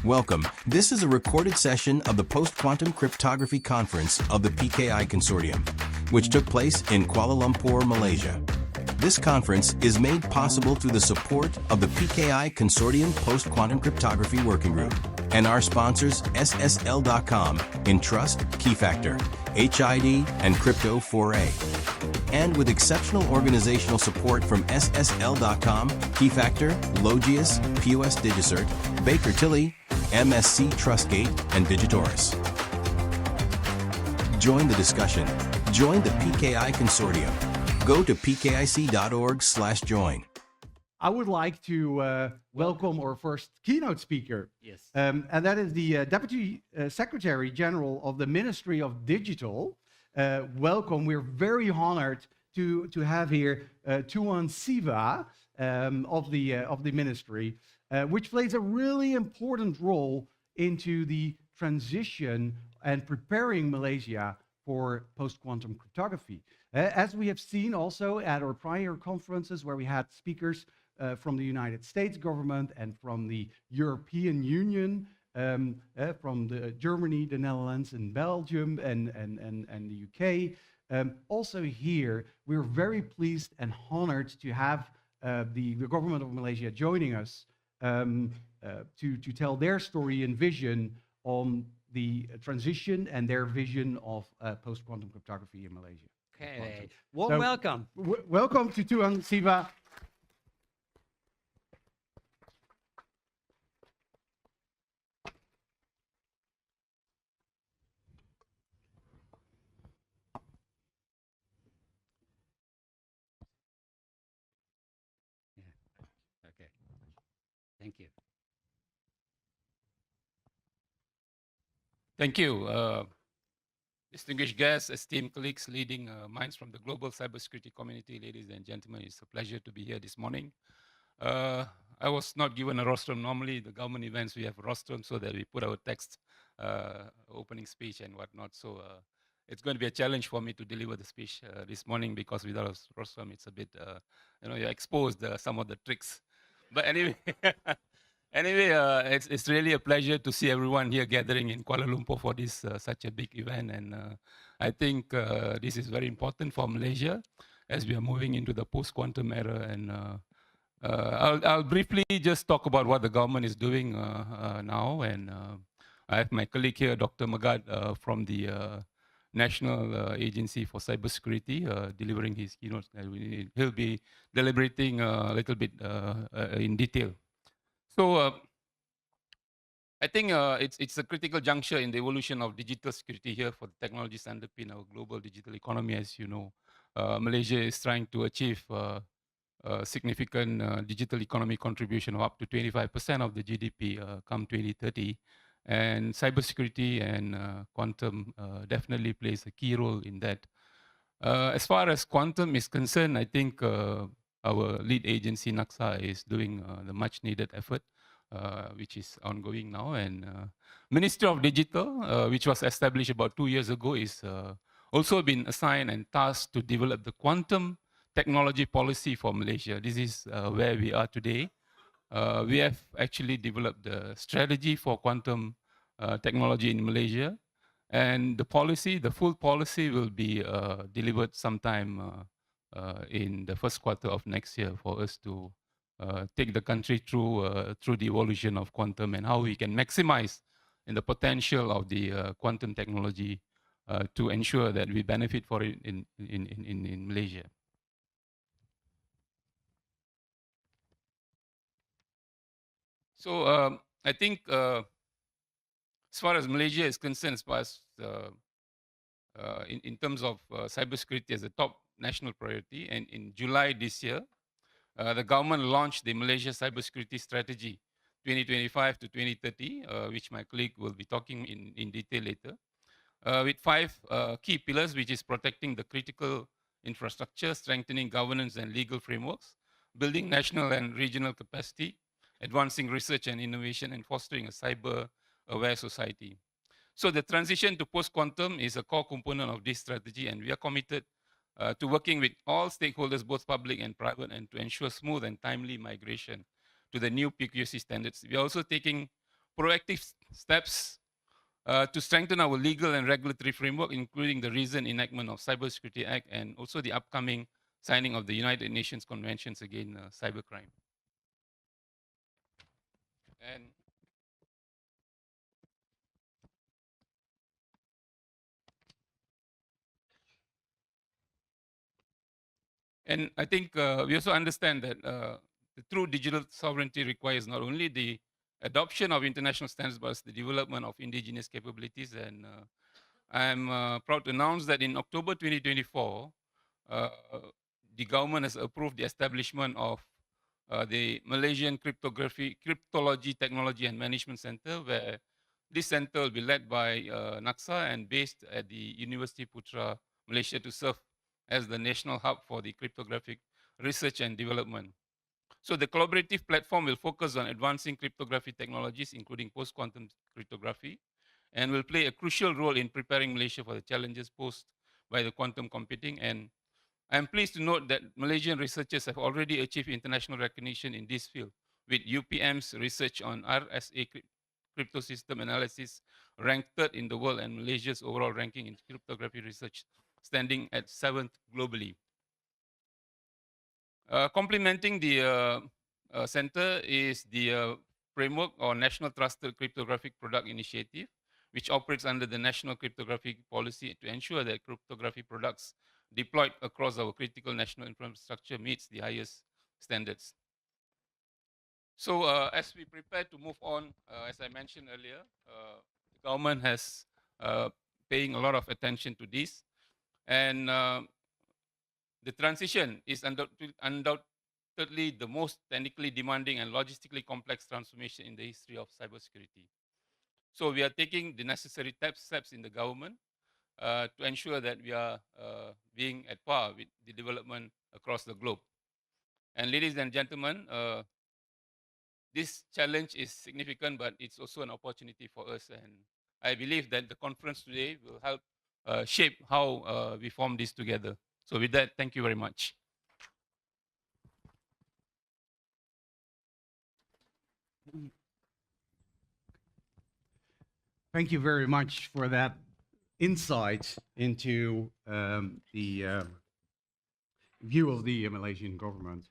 Welcome. This is a recorded session of the Post-Quantum Cryptography Conference of the PKI Consortium, which took place in Kuala Lumpur, Malaysia. This conference is made possible through the support of the PKI Consortium Post-Quantum Cryptography Working Group and our sponsors SSL.com, Entrust, Keyfactor, HID, and Crypto4A. And with exceptional organizational support from SSL.com, Keyfactor, Logius, POS Digicert, Baker Tilly, MSC Trustgate, and Digitoris. Join the discussion. Join the PKI Consortium. Go to pkic.org/join. I would like to welcome our first keynote speaker. Yes. And that is the Deputy Secretary General of the Ministry of Digital. Welcome. We're very honored to have here Tuan Siva of the ministry, which plays a really important role into the transition and preparing Malaysia for post-quantum cryptography. As we have seen also at our prior conferences where we had speakers from the United States government and from the European Union, from Germany, the Netherlands, and Belgium, and the UK. Also here, we're very pleased and honored to have the government of Malaysia joining us to tell their story and vision on the transition and their vision of post-quantum cryptography in Malaysia. Okay, welcome. Welcome to Tuan Siva. Okay, thank you. Thank you. Distinguished guests, esteemed colleagues, leading minds from the global cybersecurity community, ladies and gentlemen, it's a pleasure to be here this morning. I was not given a rostrum. Normally, the government events, we have rostrum so that we put our text, opening speech and whatnot. So it's going to be a challenge for me to deliver the speech this morning because without a rostrum, it's a bit, you're exposed some of the tricks. But anyway, it's really a pleasure to see everyone here gathering in Kuala Lumpur for this such a big event. And I think this is very important for Malaysia as we are moving into the post-quantum era. And I'll briefly just talk about what the government is doing now. And I have my colleague here, Dr. Magad from the National Agency for Cybersecurity, delivering his keynote. He'll be deliberating a little bit in detail. So I think it's a critical juncture in the evolution of digital security here for the technologies underpin our global digital economy. As you know, Malaysia is trying to achieve a significant digital economy contribution of up to 25% of the GDP come 2030. And cybersecurity and quantum definitely plays a key role in that. As far as quantum is concerned, I think our lead agency, NACSA, is doing the much needed effort, which is ongoing now. And Ministry of Digital, which was established about 2 years ago, is also been assigned and tasked to develop the quantum technology policy for Malaysia. This is where we are today. We have actually developed the strategy for quantum technology in Malaysia. And the policy, the full policy will be delivered sometime in the first quarter of next year for us to take the country through the evolution of quantum and how we can maximize in the potential of the quantum technology to ensure that we benefit for it in Malaysia. So I think as far as Malaysia is concerned, as far as in terms of cybersecurity as a top national priority, and in July this year, the government launched the Malaysia Cybersecurity Strategy 2025 to 2030, which my colleague will be talking in detail later, with 5 key pillars, which is protecting the critical infrastructure, strengthening governance and legal frameworks, building national and regional capacity, advancing research and innovation, and fostering a cyber-aware society. So the transition to post-quantum is a core component of this strategy, and we are committed to working with all stakeholders, both public and private, and to ensure smooth and timely migration to the new PQC standards. We are also taking proactive steps to strengthen our legal and regulatory framework, including the recent enactment of Cybersecurity Act and also the upcoming signing of the United Nations Conventions Against Cybercrime. And I think we also understand that the true digital sovereignty requires not only the adoption of international standards, but the development of indigenous capabilities. And I'm proud to announce that in October 2024, the government has approved the establishment of the Malaysian Cryptology Technology and Management Center, where this center will be led by NACSA and based at the University Putra, Malaysia, to serve as the national hub for the cryptographic research and development. So the collaborative platform will focus on advancing cryptography technologies, including post-quantum cryptography, and will play a crucial role in preparing Malaysia for the challenges posed by the quantum computing. And I'm pleased to note that Malaysian researchers have already achieved international recognition in this field, with UPM's research on RSA crypto system analysis ranked third in the world, and Malaysia's overall ranking in cryptography research standing at 7th globally. Complementing the center is the framework or National Trusted Cryptographic Product Initiative, which operates under the National Cryptography Policy to ensure that cryptography products deployed across our critical national infrastructure meets the highest standards. So as we prepare to move on, as I mentioned earlier, the government has paying a lot of attention to this. And the transition is undoubtedly the most technically demanding and logistically complex transformation in the history of cybersecurity. So we are taking the necessary steps in the government to ensure that we are being at par with the development across the globe. And ladies and gentlemen, this challenge is significant, but it's also an opportunity for us. And I believe that the conference today will help shape how we form this together. So with that, thank you very much. Thank you very much for that insight into the view of the Malaysian government.